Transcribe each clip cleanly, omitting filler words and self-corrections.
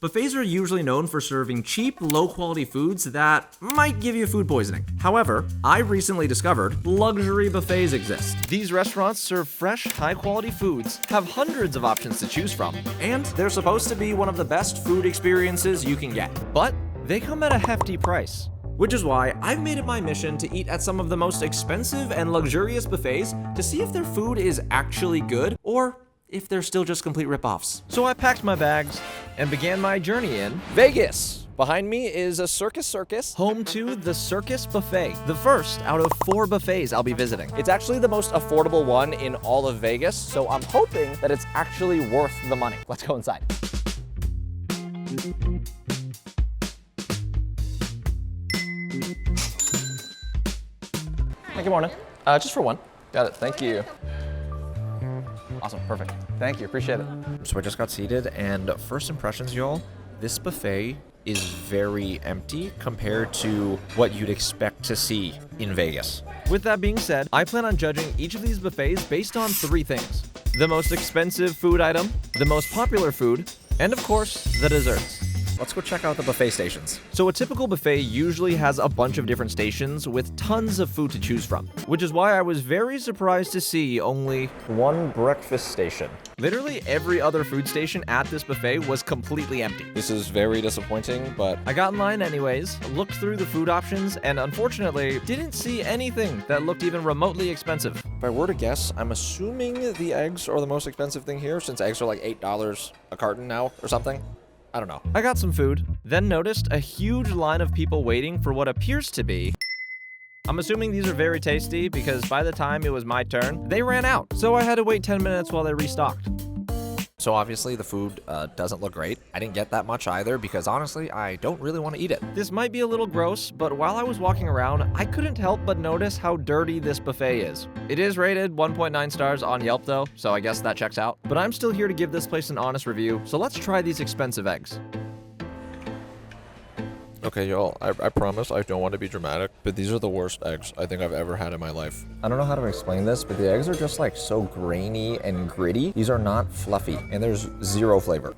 Buffets are usually known for serving cheap, low-quality foods that might give you food poisoning. However, I recently discovered luxury buffets exist. These restaurants serve fresh, high-quality foods, have hundreds of options to choose from, and they're supposed to be one of the best food experiences you can get. But they come at a hefty price. Which is why I've made it my mission to eat at some of the most expensive and luxurious buffets to see if their food is actually good or if they're still just complete rip-offs. So I packed my bags and began my journey in Vegas. Behind me is a Circus, home to the Circus Buffet, the first out of 4 buffets I'll be visiting. It's actually the most affordable one in all of Vegas, so I'm hoping that it's actually worth the money. Let's go inside. Hey, good morning. Just for one. Got it, thank you. Awesome, perfect. Thank you, appreciate it. So I just got seated, and first impressions, y'all, this buffet is very empty compared to what you'd expect to see in Vegas. With that being said, I plan on judging each of these buffets based on 3 things: the most expensive food item, the most popular food, and of course, the desserts. Let's go check out the buffet stations. So a typical buffet usually has a bunch of different stations with tons of food to choose from, which is why I was very surprised to see only 1 breakfast station. Literally every other food station at this buffet was completely empty. This is very disappointing, but I got in line anyways, looked through the food options, and unfortunately didn't see anything that looked even remotely expensive. If I were to guess, I'm assuming the eggs are the most expensive thing here, since eggs are like $8 a carton now or something. I don't know. I got some food, then noticed a huge line of people waiting for what appears to be... I'm assuming these are very tasty because by the time it was my turn, they ran out. So I had to wait 10 minutes while they restocked. So obviously the food doesn't look great. I didn't get that much either because honestly, I don't really want to eat it. This might be a little gross, but while I was walking around, I couldn't help but notice how dirty this buffet is. It is rated 1.9 stars on Yelp though, so I guess that checks out. But I'm still here to give this place an honest review, so let's try these expensive eggs. Okay, y'all, I promise I don't want to be dramatic, but these are the worst eggs I think I've ever had in my life. I don't know how to explain this, but the eggs are just like so grainy and gritty. These are not fluffy, and there's 0 flavor.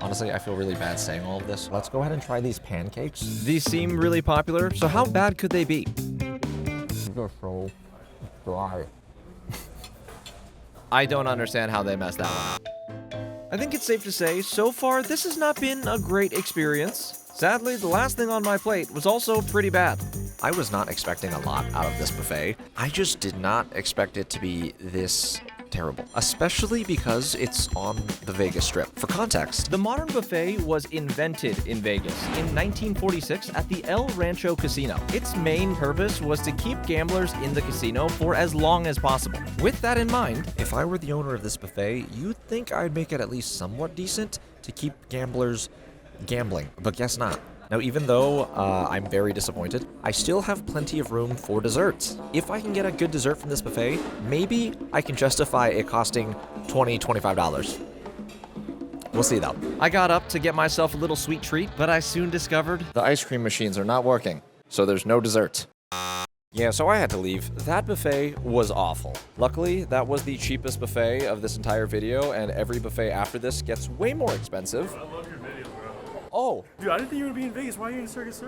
Honestly, I feel really bad saying all of this. Let's go ahead and try these pancakes. These seem really popular, so how bad could they be? They're so dry. I don't understand how they messed that one up. I think it's safe to say, so far, this has not been a great experience. Sadly, the last thing on my plate was also pretty bad. I was not expecting a lot out of this buffet. I just did not expect it to be this terrible, especially because it's on the Vegas Strip. For context, the modern buffet was invented in Vegas in 1946 at the El Rancho Casino. Its main purpose was to keep gamblers in the casino for as long as possible. With that in mind, if I were the owner of this buffet, you'd think I'd make it at least somewhat decent to keep gamblers gambling, but guess not. Now, even though I'm very disappointed, I still have plenty of room for desserts. If I can get a good dessert from this buffet, maybe I can justify it costing $20, $25. We'll see though. I got up to get myself a little sweet treat, but I soon discovered the ice cream machines are not working, so there's no dessert. Yeah, so I had to leave. That buffet was awful. Luckily, that was the cheapest buffet of this entire video, and every buffet after this gets way more expensive. I love your videos, bro. Oh. Dude, I didn't think you were going to be in Vegas. Why are you in Circus?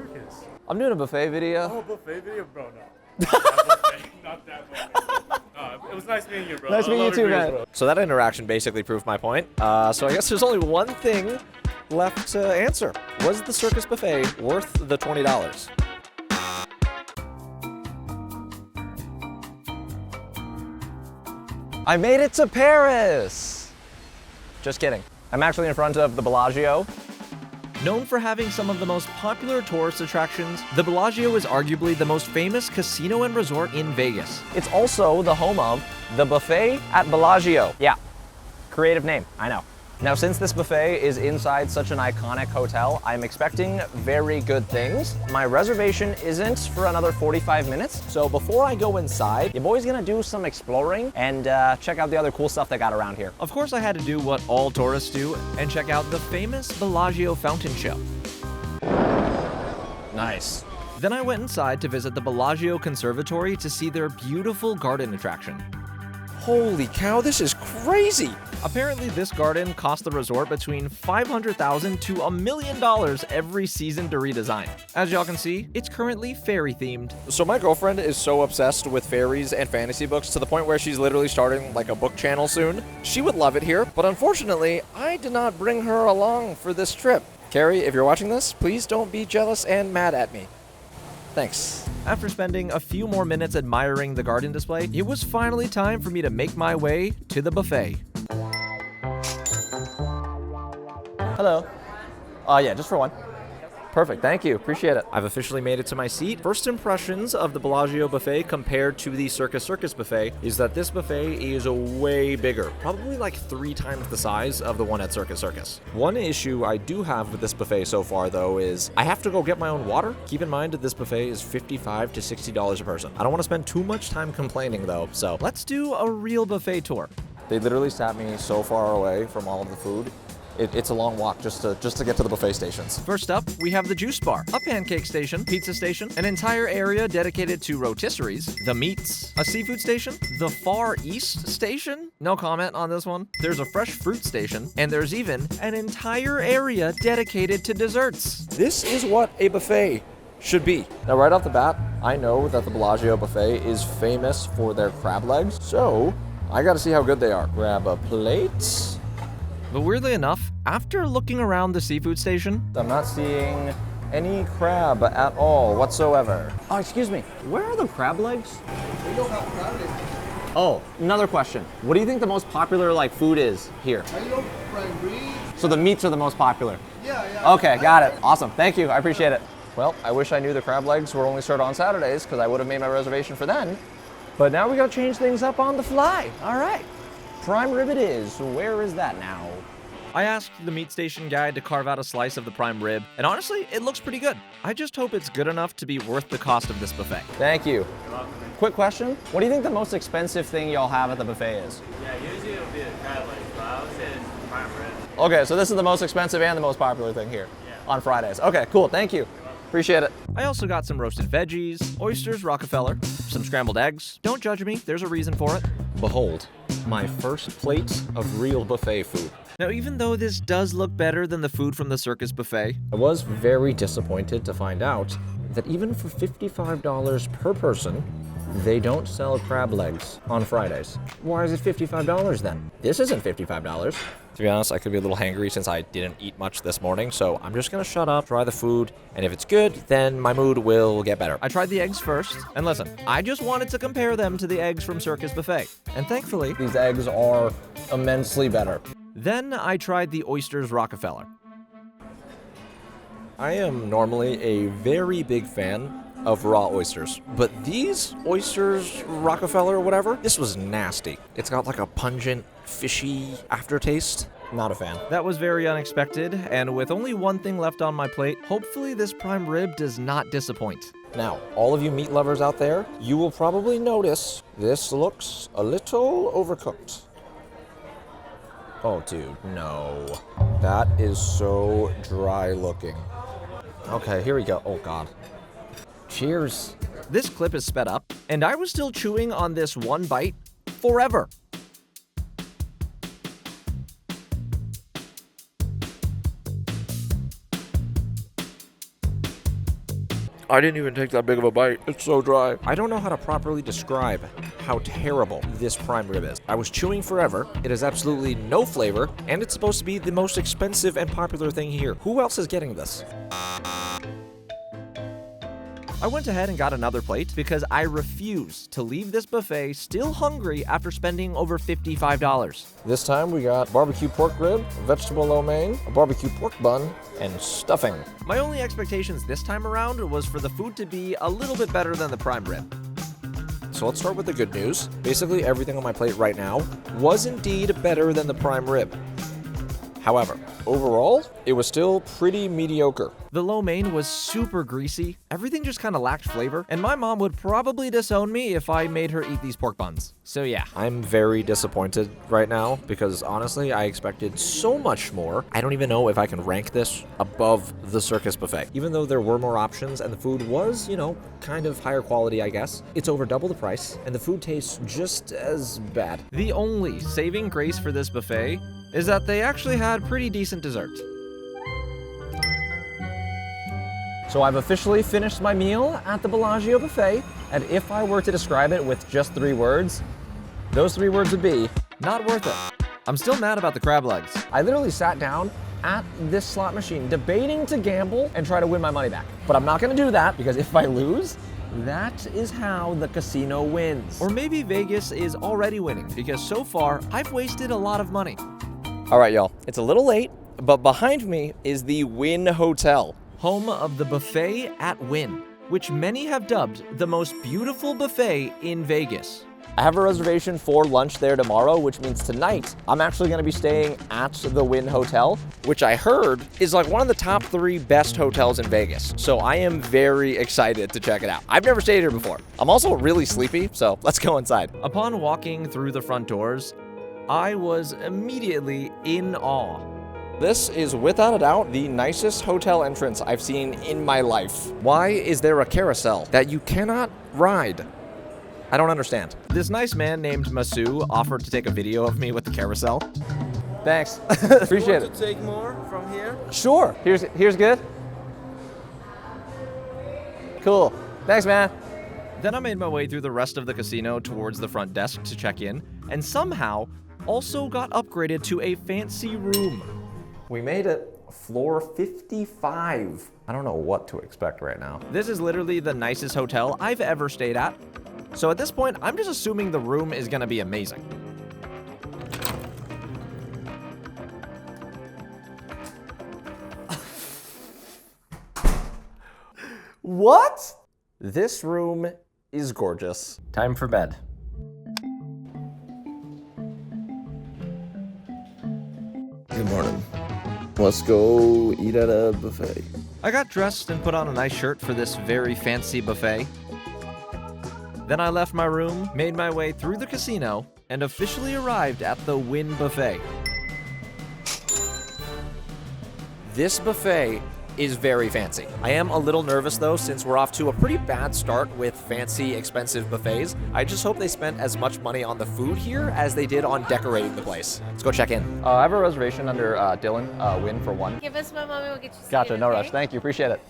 I'm doing a buffet video. Oh, buffet video? Bro, no. Not that buffet. Not that buffet. It was nice meeting you, bro. Nice meeting you too, man. So that interaction basically proved my point. So I guess there's only one thing left to answer. Was the Circus buffet worth the $20? I made it to Paris! Just kidding. I'm actually in front of the Bellagio. Known for having some of the most popular tourist attractions, the Bellagio is arguably the most famous casino and resort in Vegas. It's also the home of the Buffet at Bellagio. Yeah, creative name, I know. Now, since this buffet is inside such an iconic hotel, I'm expecting very good things. My reservation isn't for another 45 minutes, so before I go inside, your boy's gonna do some exploring and check out the other cool stuff they got around here. Of course, I had to do what all tourists do and check out the famous Bellagio fountain show. Nice. Then I went inside to visit the Bellagio Conservatory to see their beautiful garden attraction. Holy cow, this is crazy! Apparently, this garden cost the resort between $500,000 to $1 million every season to redesign. As y'all can see, it's currently fairy themed. So my girlfriend is so obsessed with fairies and fantasy books to the point where she's literally starting like a book channel soon. She would love it here, but unfortunately, I did not bring her along for this trip. Carrie, if you're watching this, please don't be jealous and mad at me. Thanks. After spending a few more minutes admiring the garden display, it was finally time for me to make my way to the buffet. Hello. Yeah, just for one. Perfect, thank you, appreciate it. I've officially made it to my seat. First impressions of the Bellagio buffet compared to the Circus buffet is that this buffet is way bigger, probably like 3 times the size of the one at Circus. One issue I do have with this buffet so far though is I have to go get my own water. Keep in mind that this buffet is $55 to $60 a person. I don't want to spend too much time complaining though, so let's do a real buffet tour. They literally sat me so far away from all of the food. It's a long walk just to get to the buffet stations. First up, we have the juice bar, a pancake station, pizza station, an entire area dedicated to rotisseries, the meats, a seafood station, the Far East station, no comment on this one. There's a fresh fruit station, and there's even an entire area dedicated to desserts. This is what a buffet should be. Now, right off the bat, I know that the Bellagio buffet is famous for their crab legs, so I gotta see how good they are. Grab a plate. But weirdly enough, after looking around the seafood station, I'm not seeing any crab at all whatsoever. Oh, excuse me, where are the crab legs? We don't have crab legs. Oh, another question. What do you think the most popular food is here? I don't prime rib. So the meats are the most popular? Yeah. Okay, got it. Awesome, thank you, I appreciate it. Well, I wish I knew the crab legs were only served on Saturdays because I would have made my reservation for then. But now we gotta change things up on the fly. All right. Prime rib it is. Where is that now? I asked the meat station guy to carve out a slice of the prime rib, and honestly, it looks pretty good. I just hope it's good enough to be worth the cost of this buffet. Thank you. You're welcome. Quick question. What do you think the most expensive thing y'all have at the buffet is? Yeah, usually it'll be the crab legs, but I would say it's prime rib. Okay, so this is the most expensive and the most popular thing here on Fridays. Okay, cool. Thank you. Appreciate it. I also got some roasted veggies, oysters Rockefeller, some scrambled eggs. Don't judge me, there's a reason for it. Behold, my first plate of real buffet food. Now, even though this does look better than the food from the Circus buffet, I was very disappointed to find out that even for $55 per person, they don't sell crab legs on Fridays. Why is it $55 then? This isn't $55. To be honest, I could be a little hangry since I didn't eat much this morning, so I'm just gonna shut up, try the food, and if it's good, then my mood will get better. I tried the eggs first, and listen, I just wanted to compare them to the eggs from Circus buffet. And thankfully, these eggs are immensely better. Then I tried the oysters Rockefeller. I am normally a very big fan of raw oysters, but these oysters Rockefeller or whatever, this was nasty. It's got like a pungent, fishy aftertaste. Not a fan. That was very unexpected, and with only one thing left on my plate, hopefully this prime rib does not disappoint. Now, all of you meat lovers out there, you will probably notice this looks a little overcooked. Oh, dude, no. That is so dry looking. Okay, here we go. Oh, God. Cheers. This clip is sped up, and I was still chewing on this one bite forever. I didn't even take that big of a bite. It's so dry. I don't know how to properly describe how terrible this prime rib is. I was chewing forever. It has absolutely no flavor, and it's supposed to be the most expensive and popular thing here. Who else is getting this? I went ahead and got another plate because I refuse to leave this buffet still hungry after spending over $55. This time we got barbecue pork rib, vegetable lo mein, a barbecue pork bun, and stuffing. My only expectations this time around was for the food to be a little bit better than the prime rib. So let's start with the good news. Basically everything on my plate right now was indeed better than the prime rib. However, overall, it was still pretty mediocre. The lo mein was super greasy, everything just kind of lacked flavor, and my mom would probably disown me if I made her eat these pork buns. So yeah. I'm very disappointed right now because honestly, I expected so much more. I don't even know if I can rank this above the Circus Buffet. Even though there were more options and the food was, you know, kind of higher quality, I guess, it's over double the price and the food tastes just as bad. The only saving grace for this buffet is that they actually had pretty decent dessert. So I've officially finished my meal at the Bellagio buffet, and if I were to describe it with just 3 words, those 3 words would be, not worth it. I'm still mad about the crab legs. I literally sat down at this slot machine debating to gamble and try to win my money back. But I'm not gonna do that because if I lose, that is how the casino wins. Or maybe Vegas is already winning because so far I've wasted a lot of money. All right, y'all, it's a little late, but behind me is the Wynn Hotel, home of the buffet at Wynn, which many have dubbed the most beautiful buffet in Vegas. I have a reservation for lunch there tomorrow, which means tonight I'm actually going to be staying at the Wynn Hotel, which I heard is like one of the top 3 best hotels in Vegas. So I am very excited to check it out. I've never stayed here before. I'm also really sleepy, so let's go inside. Upon walking through the front doors, I was immediately in awe. This is without a doubt the nicest hotel entrance I've seen in my life. Why is there a carousel that you cannot ride? I don't understand. This nice man named Masu offered to take a video of me with the carousel. Thanks. Appreciate it. To take more from here? Sure. Here's good. Cool. Thanks, man. Then I made my way through the rest of the casino towards the front desk to check in, and somehow also got upgraded to a fancy room. We made it. Floor 55. I don't know what to expect right now. This is literally the nicest hotel I've ever stayed at. So at this point, I'm just assuming the room is gonna be amazing. What? This room is gorgeous. Time for bed. Good morning. Let's go eat at a buffet. I got dressed and put on a nice shirt for this very fancy buffet. Then I left my room, made my way through the casino, and officially arrived at the Wynn Buffet. This buffet is very fancy. I am a little nervous though, since we're off to a pretty bad start with fancy, expensive buffets. I just hope they spent as much money on the food here as they did on decorating the place. Let's go check in. I have a reservation under Dylan, Wynn for 1. Give us my mom and we'll get you seated. Gotcha, no okay? rush. Thank you, appreciate it.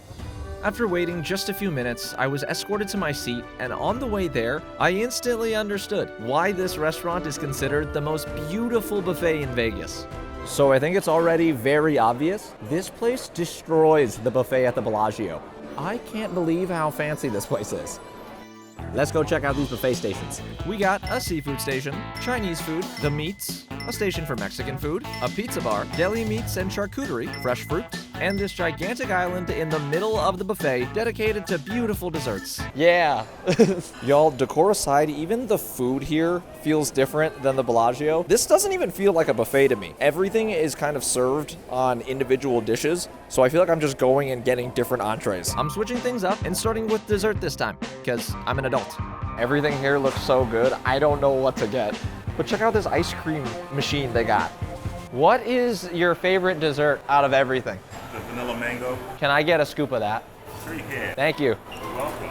After waiting just a few minutes, I was escorted to my seat, and on the way there, I instantly understood why this restaurant is considered the most beautiful buffet in Vegas. So I think it's already very obvious. This place destroys the buffet at the Bellagio. I can't believe how fancy this place is. Let's go check out these buffet stations. We got a seafood station, Chinese food, the meats, a station for Mexican food, a pizza bar, deli meats and charcuterie, fresh fruits, and this gigantic island in the middle of the buffet dedicated to beautiful desserts. Yeah. Y'all, decor aside, even the food here feels different than the Bellagio. This doesn't even feel like a buffet to me. Everything is kind of served on individual dishes, so I feel like I'm just going and getting different entrees. I'm switching things up and starting with dessert this time, because I'm an adult. Everything here looks so good, I don't know what to get. But check out this ice cream machine they got. What is your favorite dessert out of everything? The vanilla mango. Can I get a scoop of that? Sure you can. Thank you. You're welcome.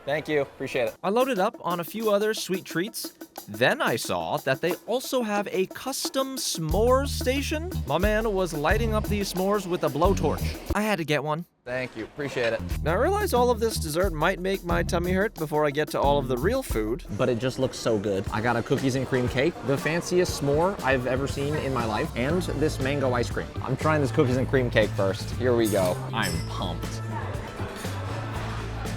Thank you, appreciate it. I loaded up on a few other sweet treats. Then I saw that they also have a custom s'mores station. My man was lighting up these s'mores with a blowtorch. I had to get one. Thank you, appreciate it. Now I realize all of this dessert might make my tummy hurt before I get to all of the real food, but it just looks so good. I got a cookies and cream cake, the fanciest s'more I've ever seen in my life, and this mango ice cream. I'm trying this cookies and cream cake first. Here we go. I'm pumped.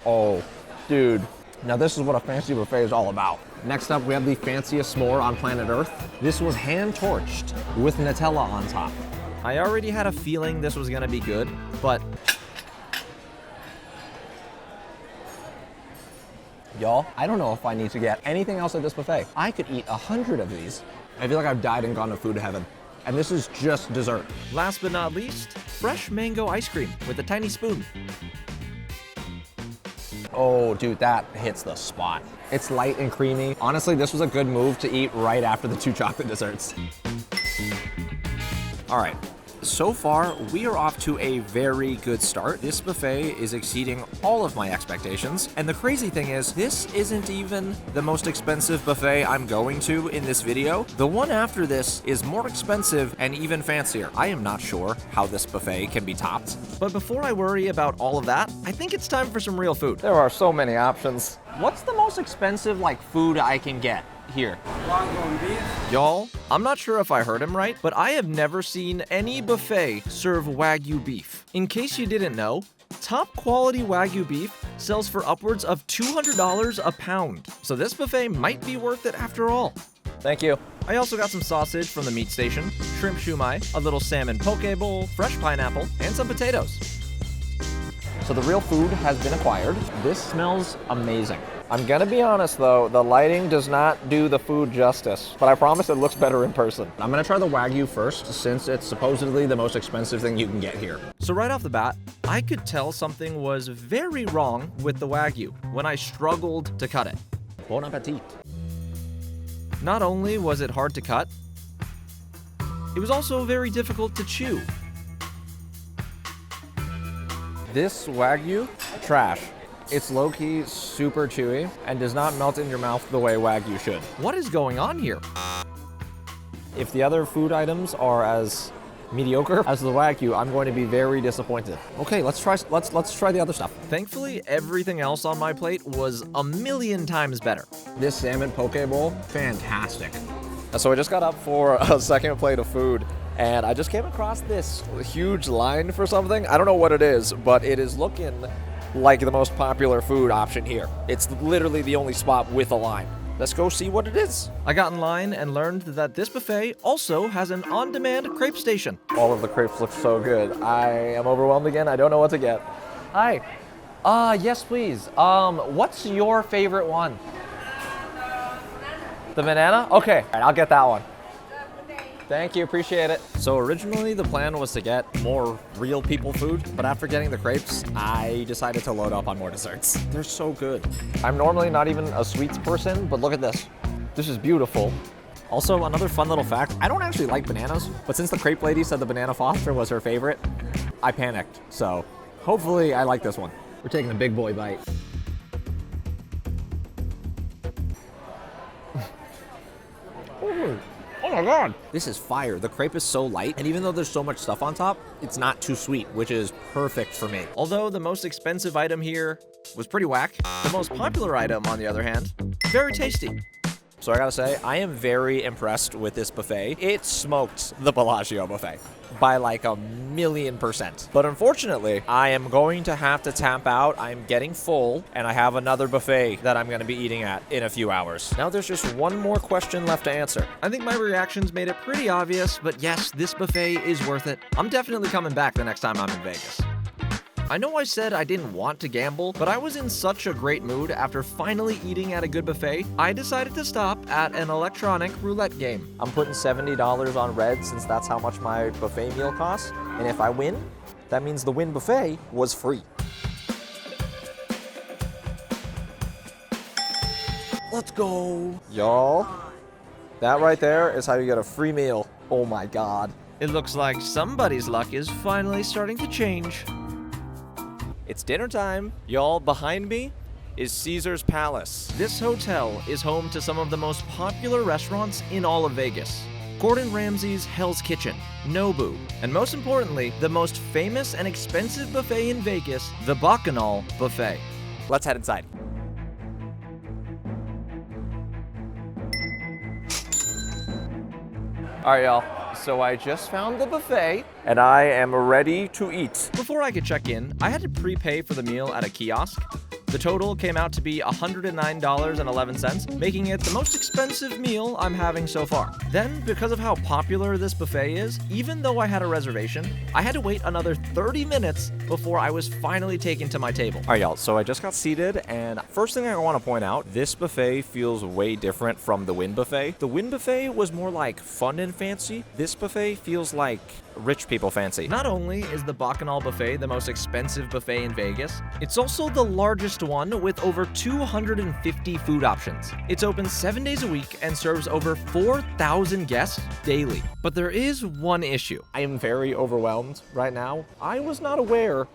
Oh, dude. Now this is what a fancy buffet is all about. Next up, we have the fanciest s'more on planet Earth. This was hand-torched with Nutella on top. I already had a feeling this was gonna be good, but y'all, I don't know if I need to get anything else at this buffet. I could eat 100 of these. I feel like I've died and gone to food heaven. And this is just dessert. Last but not least, fresh mango ice cream with a tiny spoon. Oh, dude, that hits the spot. It's light and creamy. Honestly, this was a good move to eat right after the 2 chocolate desserts. All right, so far, we are off to a very good start. This buffet is exceeding all of my expectations. And the crazy thing is, this isn't even the most expensive buffet I'm going to in this video. The one after this is more expensive and even fancier. I am not sure how this buffet can be topped. But before I worry about all of that, I think it's time for some real food. There are so many options. What's the most expensive, food I can get here? Y'all, I'm not sure if I heard him right, but I have never seen any buffet serve Wagyu beef. In case you didn't know, top quality Wagyu beef sells for upwards of $200 a pound. So this buffet might be worth it after all. Thank you. I also got some sausage from the meat station, shrimp shumai, a little salmon poke bowl, fresh pineapple, and some potatoes. So the real food has been acquired. This smells amazing. I'm gonna be honest though, the lighting does not do the food justice, but I promise it looks better in person. I'm gonna try the Wagyu first, since it's supposedly the most expensive thing you can get here. So right off the bat, I could tell something was very wrong with the Wagyu when I struggled to cut it. Bon appetit. Not only was it hard to cut, it was also very difficult to chew. This Wagyu, trash. It's low-key super chewy and does not melt in your mouth the way Wagyu should. What is going on here? If the other food items are as mediocre as the Wagyu, I'm going to be very disappointed. Okay, let's try the other stuff. Thankfully, everything else on my plate was a million times better. This salmon poke bowl, fantastic. So I just got up for a second plate of food, and I just came across this huge line for something. I don't know what it is, but it is looking like the most popular food option here. It's literally the only spot with a line. Let's go see what it is. I got in line and learned that this buffet also has an on-demand crepe station. All of the crepes look so good. I am overwhelmed again. I don't know what to get. Hi. Yes, please. What's your favorite one? The banana? Okay, all right, I'll get that one. Thank you, appreciate it. So originally the plan was to get more real people food, but after getting the crepes, I decided to load up on more desserts. They're so good. I'm normally not even a sweets person, but look at this. This is beautiful. Also, another fun little fact, I don't actually like bananas, but since the crepe lady said the banana foster was her favorite, I panicked. So hopefully I like this one. We're taking a big boy bite. Oh my god! This is fire. The crepe is so light, and even though there's so much stuff on top, it's not too sweet, which is perfect for me. Although the most expensive item here was pretty whack, the most popular item, on the other hand, very tasty. So I gotta say, I am very impressed with this buffet. It smoked the Bellagio buffet by like 1,000,000%. But unfortunately, I am going to have to tap out. I'm getting full, and I have another buffet that I'm gonna be eating at in a few hours. Now there's just one more question left to answer. I think my reactions made it pretty obvious, but yes, this buffet is worth it. I'm definitely coming back the next time I'm in Vegas. I know I said I didn't want to gamble, but I was in such a great mood after finally eating at a good buffet, I decided to stop at an electronic roulette game. I'm putting $70 on red since that's how much my buffet meal costs, and if I win, that means the win buffet was free. Let's go. Y'all, that right there is how you get a free meal. Oh my god. It looks like somebody's luck is finally starting to change. It's dinner time. Y'all, behind me is Caesar's Palace. This hotel is home to some of the most popular restaurants in all of Vegas. Gordon Ramsay's Hell's Kitchen, Nobu, and most importantly, the most famous and expensive buffet in Vegas, the Bacchanal Buffet. Let's head inside. All right, y'all. So I just found the buffet, and I am ready to eat. Before I could check in, I had to prepay for the meal at a kiosk. The total came out to be $109.11, making it the most expensive meal I'm having so far. Then, because of how popular this buffet is, even though I had a reservation, I had to wait another 30 minutes before I was finally taken to my table. All right, y'all, so I just got seated, and first thing I want to point out, this buffet feels way different from the Wynn buffet. The Wynn buffet was more like fun and fancy. This buffet feels like rich people fancy. Not only is the Bacchanal buffet the most expensive buffet in Vegas, it's also the largest one with over 250 food options. It's open 7 days a week and serves over 4,000 guests daily. But there is one issue. I am very overwhelmed right now. I was not aware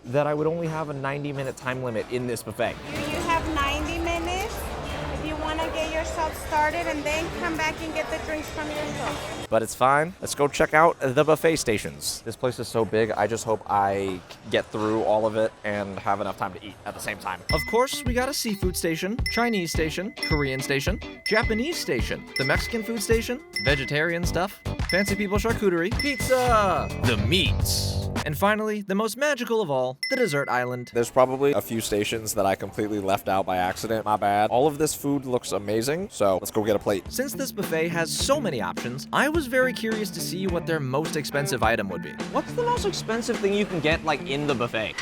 that I would only have a 90-minute time limit in this buffet. You have 90 minutes if you want to get yourself started and then come back and get the drinks from yourself. But it's fine. Let's go check out the buffet stations. This place is so big, I just hope I get through all of it and have enough time to eat at the same time. Of course, we got a seafood station, Chinese station, Korean station, Japanese station, the Mexican food station, vegetarian stuff, fancy people charcuterie, pizza, the meats. And finally, the most magical of all, the dessert island. There's probably a few stations that I completely left out by accident. My bad. All of this food looks amazing, so let's go get a plate. Since this buffet has so many options, I was very curious to see what their most expensive item would be. What's the most expensive thing you can get, like, in the buffet?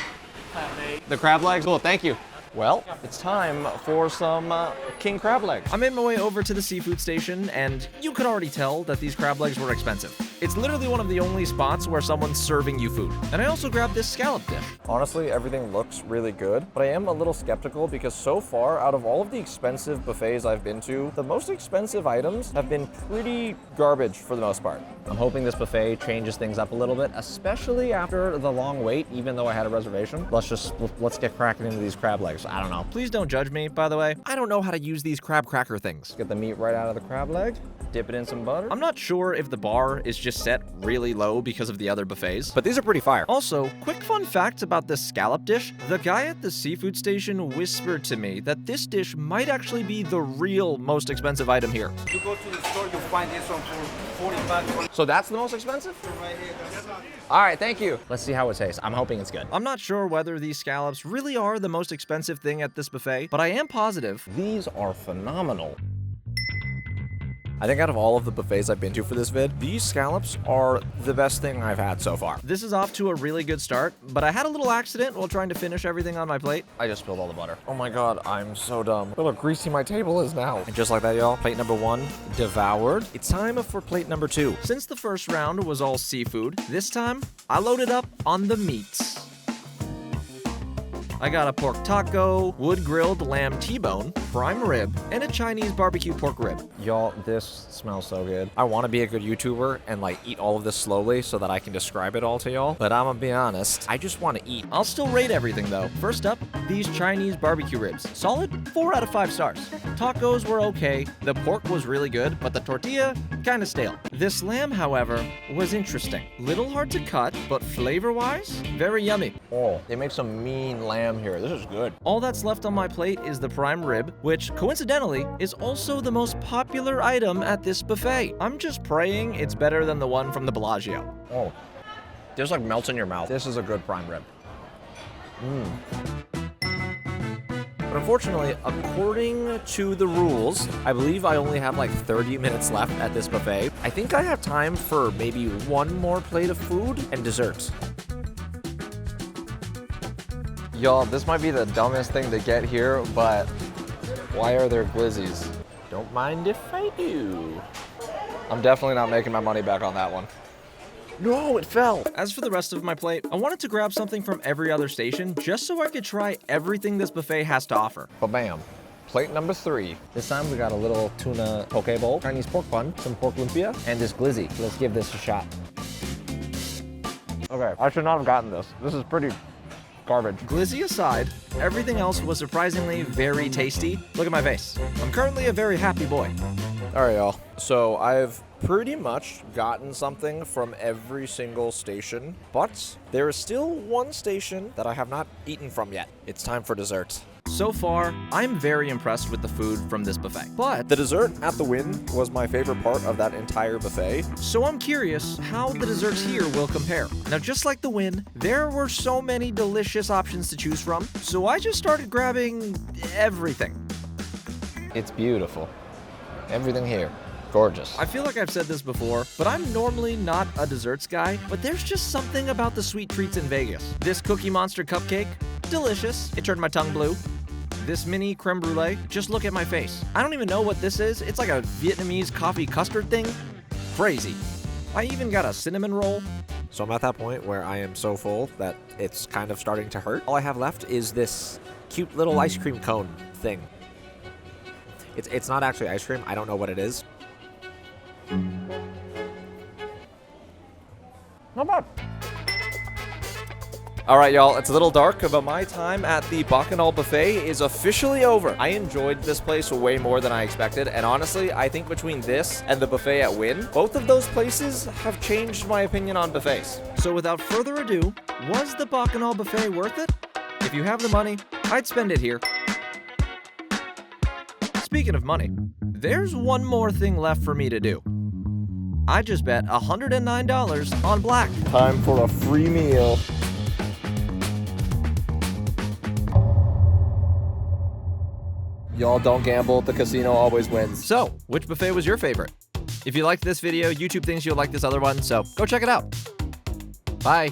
The crab legs? Cool, thank you. Well, it's time for some king crab legs. I made my way over to the seafood station, and you could already tell that these crab legs were expensive. It's literally one of the only spots where someone's serving you food. And I also grabbed this scallop dish. Honestly, everything looks really good, but I am a little skeptical because so far, out of all of the expensive buffets I've been to, the most expensive items have been pretty garbage for the most part. I'm hoping this buffet changes things up a little bit, especially after the long wait, even though I had a reservation. Let's get cracking into these crab legs. I don't know. Please don't judge me, by the way. I don't know how to use these crab cracker things. Get the meat right out of the crab leg, dip it in some butter. I'm not sure if the bar is just set really low because of the other buffets, but these are pretty fire. Also, quick fun fact about this scallop dish. The guy at the seafood station whispered to me that this dish might actually be the real most expensive item here. You go to the store, you'll find this one for 40 bucks. So that's the most expensive? Right here. All right, thank you. Let's see how it tastes. I'm hoping it's good. I'm not sure whether these scallops really are the most expensive thing at this buffet, but I am positive these are phenomenal. I think out of all of the buffets I've been to for this vid, these scallops are the best thing I've had so far. This is off to a really good start, but I had a little accident while trying to finish everything on my plate. I just spilled all the butter. Oh my god, I'm so dumb. Look how greasy my table is now. And just like that, y'all, plate number 1 devoured. It's time for plate number 2. Since the first round was all seafood, this time I loaded up on the meats. I got a pork taco, wood-grilled lamb T-bone, prime rib, and a Chinese barbecue pork rib. Y'all, this smells so good. I want to be a good YouTuber and like eat all of this slowly so that I can describe it all to y'all, but I'm gonna be honest, I just want to eat. I'll still rate everything though. First up, these Chinese barbecue ribs. Solid 4 out of 5 stars. Tacos were okay, the pork was really good, but the tortilla, kinda stale. This lamb, however, was interesting. Little hard to cut, but flavor-wise, very yummy. Oh, they make some mean lamb here. This is good. All that's left on my plate is the prime rib, which coincidentally is also the most popular item at this buffet. I'm just praying it's better than the one from the Bellagio. Oh, this like melts in your mouth. This is a good prime rib. But unfortunately, according to the rules, I believe I only have like 30 minutes left at this buffet. I think I have time for maybe one more plate of food and desserts. Y'all, this might be the dumbest thing to get here, but why are there glizzies? Don't mind if I do. I'm definitely not making my money back on that one. No, it fell. As for the rest of my plate, I wanted to grab something from every other station just so I could try everything this buffet has to offer. Ba-bam. Plate number 3. This time we got a little tuna poke bowl, Chinese pork bun, some pork lumpia, and this glizzy. Let's give this a shot. Okay, I should not have gotten this. This is pretty garbage. Glizzy aside, everything else was surprisingly very tasty. Look at my face. I'm currently a very happy boy. All right, y'all. So I've pretty much gotten something from every single station, but there is still one station that I have not eaten from yet. It's time for dessert. So far, I'm very impressed with the food from this buffet. But the dessert at the Wynn was my favorite part of that entire buffet. So I'm curious how the desserts here will compare. Now, just like the Wynn, there were so many delicious options to choose from, so I just started grabbing everything. It's beautiful. Everything here. Gorgeous. I feel like I've said this before, but I'm normally not a desserts guy, but there's just something about the sweet treats in Vegas. This Cookie Monster cupcake, delicious. It turned my tongue blue. This mini creme brulee, just look at my face. I don't even know what this is. It's like a Vietnamese coffee custard thing. Crazy. I even got a cinnamon roll. So I'm at that point where I am so full that it's kind of starting to hurt. All I have left is this cute little ice cream cone thing. It's not actually ice cream. I don't know what it is. Not bad. All right, y'all, it's a little dark, but my time at the Bacchanal Buffet is officially over. I enjoyed this place way more than I expected, and honestly, I think between this and the buffet at Wynn, both of those places have changed my opinion on buffets. So without further ado, was the Bacchanal Buffet worth it? If you have the money, I'd spend it here. Speaking of money, there's one more thing left for me to do. I just bet $109 on black. Time for a free meal. Y'all don't gamble, the casino always wins. So, which buffet was your favorite? If you liked this video, YouTube thinks you'll like this other one, so go check it out. Bye.